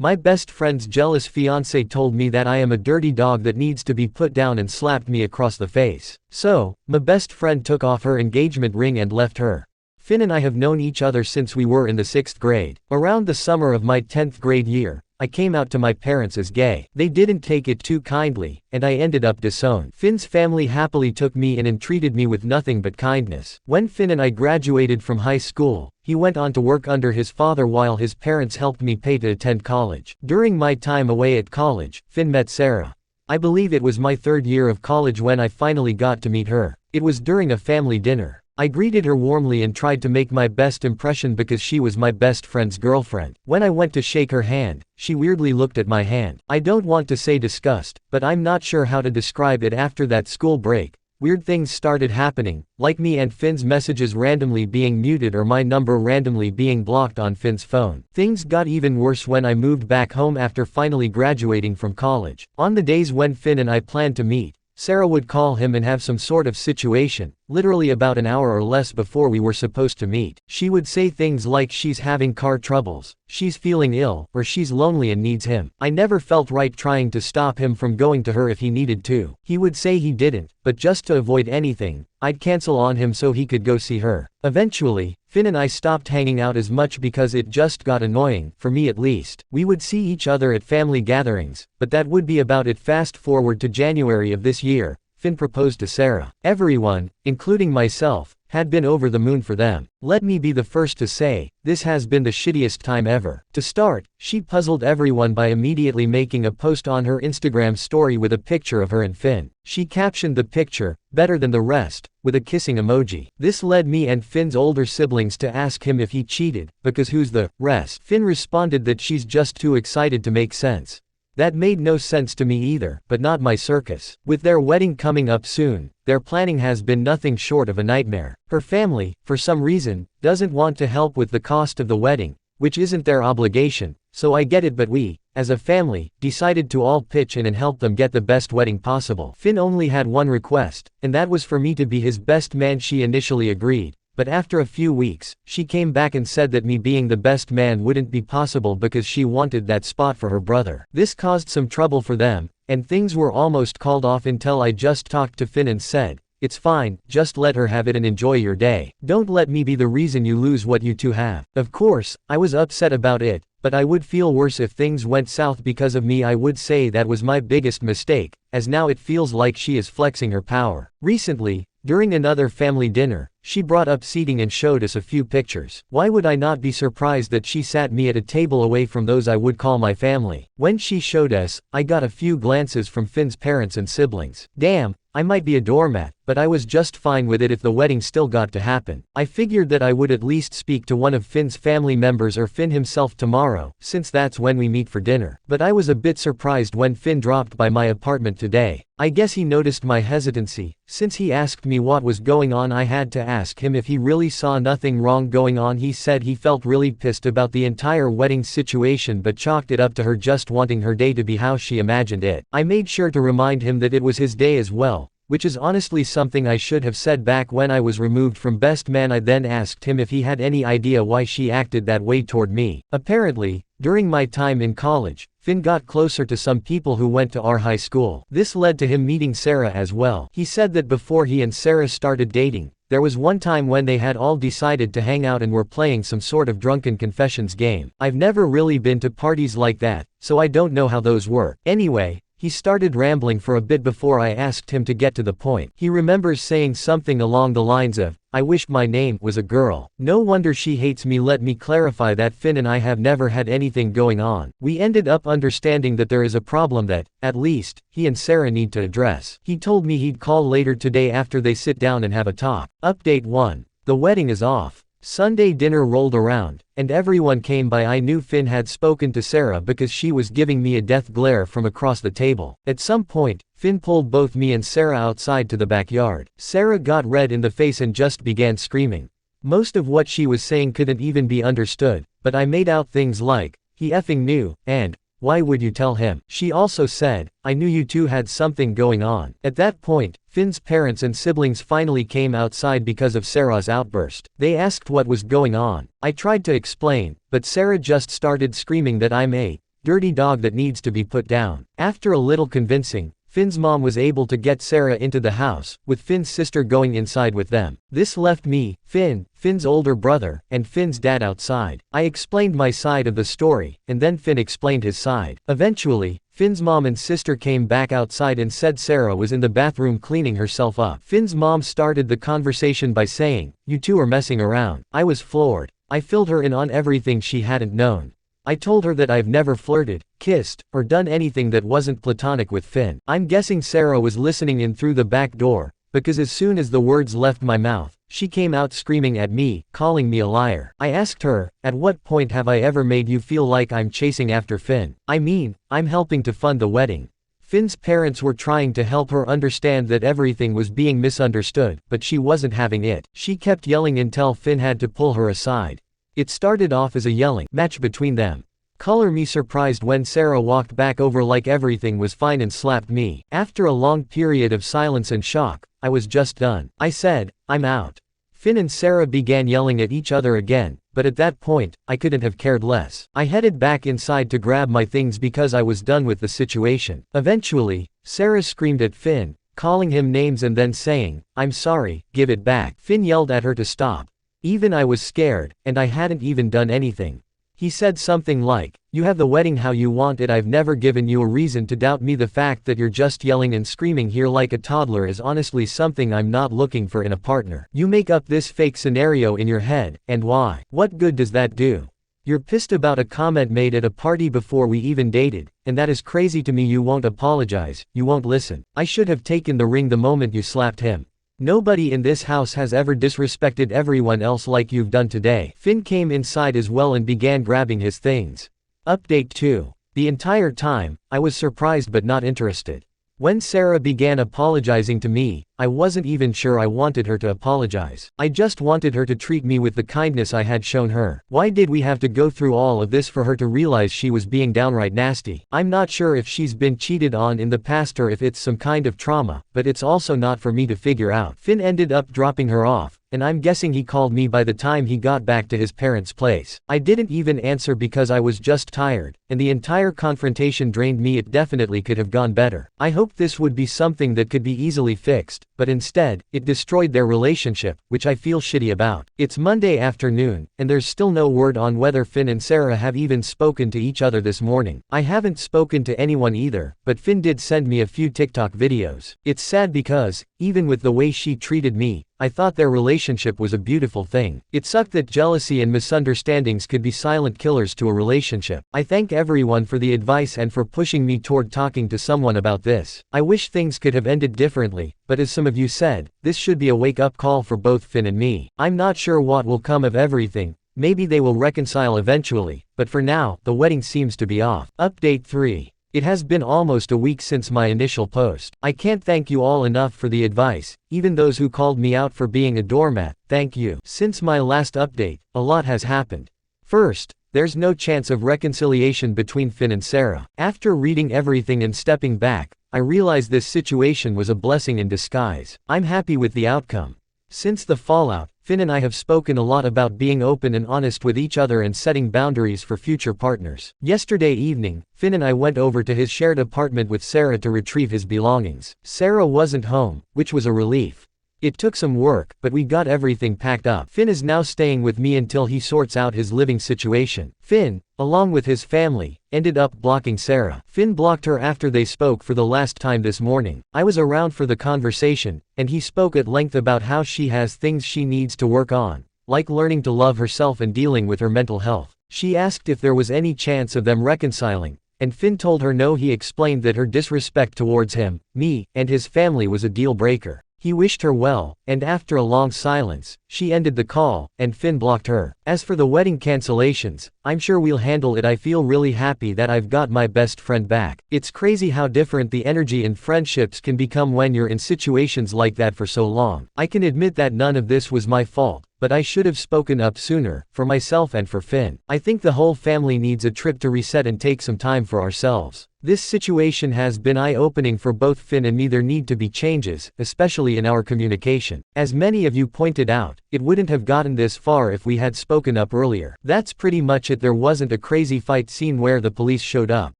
My best friend's jealous fiancé told me that I am a dirty dog that needs to be put down and slapped me across the face. So, my best friend took off her engagement ring and left her. Finn and I have known each other since we were in the 6th grade. Around the summer of my 10th grade year, I came out to my parents as gay. They didn't take it too kindly, and I ended up disowned. Finn's family happily took me in and treated me with nothing but kindness. When Finn and I graduated from high school, he went on to work under his father while his parents helped me pay to attend college. During my time away at college, Finn met Sarah. I believe it was my 3rd year of college when I finally got to meet her. It was during a family dinner. I greeted her warmly and tried to make my best impression because she was my best friend's girlfriend. When I went to shake her hand, she weirdly looked at my hand. I don't want to say disgust, but I'm not sure how to describe it. After that school break, weird things started happening, like me and Finn's messages randomly being muted or my number randomly being blocked on Finn's phone. Things got even worse when I moved back home after finally graduating from college. On the days when Finn and I planned to meet, Sarah would call him and have some sort of situation, literally about an hour or less before we were supposed to meet. She would say things like she's having car troubles, she's feeling ill, or she's lonely and needs him. I never felt right trying to stop him from going to her if he needed to. He would say he didn't, but just to avoid anything, I'd cancel on him so he could go see her. Eventually, Finn and I stopped hanging out as much because it just got annoying, for me at least. We would see each other at family gatherings, but that would be about it. Fast forward to January of this year, Finn proposed to Sarah. Everyone, including myself, had been over the moon for them. Let me be the first to say, this has been the shittiest time ever. To start, she puzzled everyone by immediately making a post on her Instagram story with a picture of her and Finn. She captioned the picture, "Better than the rest," with a kissing emoji. This led me and Finn's older siblings to ask him if he cheated, because who's the rest? Finn responded that she's just too excited to make sense. That made no sense to me either, but not my circus. With their wedding coming up soon, their planning has been nothing short of a nightmare. Her family, for some reason, doesn't want to help with the cost of the wedding, which isn't their obligation, so I get it, but we, as a family, decided to all pitch in and help them get the best wedding possible. Finn only had one request, and that was for me to be his best man. She initially agreed, but after a few weeks, she came back and said that me being the best man wouldn't be possible because she wanted that spot for her brother. This caused some trouble for them, and things were almost called off until I just talked to Finn and said, "It's fine, just let her have it and enjoy your day. Don't let me be the reason you lose what you two have." Of course, I was upset about it, but I would feel worse if things went south because of me. I would say that was my biggest mistake, as now it feels like she is flexing her power. Recently, during another family dinner, she brought up seating and showed us a few pictures. Why would I not be surprised that she sat me at a table away from those I would call my family? When she showed us, I got a few glances from Finn's parents and siblings. Damn, I might be a doormat, but I was just fine with it if the wedding still got to happen. I figured that I would at least speak to one of Finn's family members or Finn himself tomorrow, since that's when we meet for dinner. But I was a bit surprised when Finn dropped by my apartment today. I guess he noticed my hesitancy. Since he asked me what was going on, I had to ask him if he really saw nothing wrong going on. He said he felt really pissed about the entire wedding situation but chalked it up to her just wanting her day to be how she imagined it. I made sure to remind him that it was his day as well, which is honestly something I should have said back when I was removed from best man. I then asked him if he had any idea why she acted that way toward me. Apparently, during my time in college, Finn got closer to some people who went to our high school. This led to him meeting Sarah as well. He said that before he and Sarah started dating, there was one time when they had all decided to hang out and were playing some sort of drunken confessions game. I've never really been to parties like that, so I don't know how those work. Anyway, he started rambling for a bit before I asked him to get to the point. He remembers saying something along the lines of, "I wished my name was a girl. No wonder she hates me." Let me clarify that Finn and I have never had anything going on. We ended up understanding that there is a problem that, at least, he and Sarah need to address. He told me he'd call later today after they sit down and have a talk. Update 1. The wedding is off. Sunday dinner rolled around, and everyone came by. I knew Finn had spoken to Sarah because she was giving me a death glare from across the table. At some point, Finn pulled both me and Sarah outside to the backyard. Sarah got red in the face and just began screaming. Most of what she was saying couldn't even be understood, but I made out things like, "He effing knew," and "Why would you tell him?" She also said, "I knew you two had something going on." At that point, Finn's parents and siblings finally came outside because of Sarah's outburst. They asked what was going on. I tried to explain, but Sarah just started screaming that I'm a dirty dog that needs to be put down. After a little convincing, Finn's mom was able to get Sarah into the house, with Finn's sister going inside with them. This left me, Finn, Finn's older brother, and Finn's dad outside. I explained my side of the story, and then Finn explained his side. Eventually, Finn's mom and sister came back outside and said Sarah was in the bathroom cleaning herself up. Finn's mom started the conversation by saying, "You two are messing around." I was floored. I filled her in on everything she hadn't known. I told her that I've never flirted, kissed, or done anything that wasn't platonic with Finn. I'm guessing Sarah was listening in through the back door, because as soon as the words left my mouth, she came out screaming at me, calling me a liar. I asked her, "At what point have I ever made you feel like I'm chasing after Finn? I mean, I'm helping to fund the wedding." Finn's parents were trying to help her understand that everything was being misunderstood, but she wasn't having it. She kept yelling until Finn had to pull her aside. It started off as a yelling match between them. Color me surprised when Sarah walked back over like everything was fine and slapped me. After a long period of silence and shock, I was just done. I said, "I'm out." Finn and Sarah began yelling at each other again, but at that point, I couldn't have cared less. I headed back inside to grab my things because I was done with the situation. Eventually, Sarah screamed at Finn, calling him names and then saying, "I'm sorry, give it back." Finn yelled at her to stop. Even I was scared, and I hadn't even done anything. He said something like, "You have the wedding how you want it. I've never given you a reason to doubt me. The fact that you're just yelling and screaming here like a toddler is honestly something I'm not looking for in a partner. You make up this fake scenario in your head, and why? What good does that do? You're pissed about a comment made at a party before we even dated, and that is crazy to me. You won't apologize, you won't listen. I should have taken the ring the moment you slapped him. Nobody in this house has ever disrespected everyone else like you've done today." Finn came inside as well and began grabbing his things. Update 2. The entire time, I was surprised but not interested. When Sarah began apologizing to me, I wasn't even sure I wanted her to apologize. I just wanted her to treat me with the kindness I had shown her. Why did we have to go through all of this for her to realize she was being downright nasty? I'm not sure if she's been cheated on in the past or if it's some kind of trauma, but it's also not for me to figure out. Finn ended up dropping her off, and I'm guessing he called me by the time he got back to his parents' place. I didn't even answer because I was just tired, and the entire confrontation drained me. It definitely could have gone better. I hoped this would be something that could be easily fixed, but instead, it destroyed their relationship, which I feel shitty about. It's Monday afternoon, and there's still no word on whether Finn and Sarah have even spoken to each other this morning. I haven't spoken to anyone either, but Finn did send me a few TikTok videos. It's sad because, even with the way she treated me, I thought their relationship was a beautiful thing. It sucked that jealousy and misunderstandings could be silent killers to a relationship. I thank everyone for the advice and for pushing me toward talking to someone about this. I wish things could have ended differently, but as some of you said, this should be a wake-up call for both Finn and me. I'm not sure what will come of everything. Maybe they will reconcile eventually, but for now, the wedding seems to be off. Update 3. It has been almost a week since my initial post. I can't thank you all enough for the advice, even those who called me out for being a doormat, thank you. Since my last update, a lot has happened. First, there's no chance of reconciliation between Finn and Sarah. After reading everything and stepping back, I realized this situation was a blessing in disguise. I'm happy with the outcome. Since the fallout, Finn and I have spoken a lot about being open and honest with each other and setting boundaries for future partners. Yesterday evening, Finn and I went over to his shared apartment with Sarah to retrieve his belongings. Sarah wasn't home, which was a relief. It took some work, but we got everything packed up. Finn is now staying with me until he sorts out his living situation. Finn, along with his family, ended up blocking Sarah. Finn blocked her after they spoke for the last time this morning. I was around for the conversation, and he spoke at length about how she has things she needs to work on, like learning to love herself and dealing with her mental health. She asked if there was any chance of them reconciling, and Finn told her no. He explained that her disrespect towards him, me, and his family was a deal breaker. He wished her well, and after a long silence, she ended the call, and Finn blocked her. As for the wedding cancellations, I'm sure we'll handle it. I feel really happy that I've got my best friend back. It's crazy how different the energy in friendships can become when you're in situations like that for so long. I can admit that none of this was my fault, but I should have spoken up sooner, for myself and for Finn. I think the whole family needs a trip to reset and take some time for ourselves. This situation has been eye-opening for both Finn and me. There need to be changes, especially in our communication. As many of you pointed out, it wouldn't have gotten this far if we had spoken up earlier. That's pretty much it. There wasn't a crazy fight scene where the police showed up.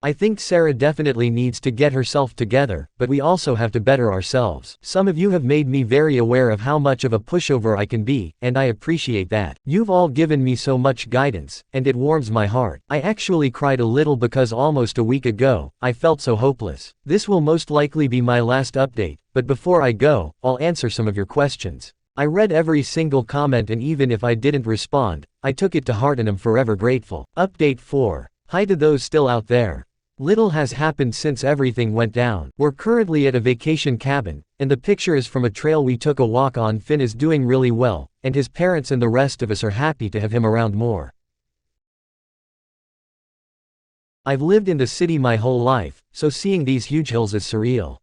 I think Sarah definitely needs to get herself together, but we also have to better ourselves. Some of you have made me very aware of how much of a pushover I can be, and I appreciate that. You've all given me so much guidance, and it warms my heart. I actually cried a little because almost a week ago, I felt so hopeless. This will most likely be my last update, but before I go, I'll answer some of your questions. I read every single comment, and even if I didn't respond, I took it to heart and am forever grateful. Update 4. Hi to those still out there. Little has happened since everything went down. We're currently at a vacation cabin, and the picture is from a trail we took a walk on. Finn is doing really well, and his parents and the rest of us are happy to have him around more. I've lived in the city my whole life, so seeing these huge hills is surreal.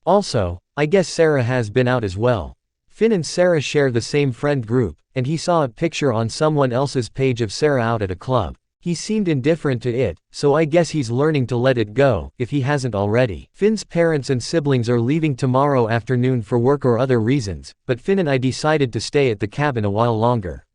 Also, I guess Sarah has been out as well. Finn and Sarah share the same friend group, and he saw a picture on someone else's page of Sarah out at a club. He seemed indifferent to it, so I guess he's learning to let it go, if he hasn't already. Finn's parents and siblings are leaving tomorrow afternoon for work or other reasons, but Finn and I decided to stay at the cabin a while longer.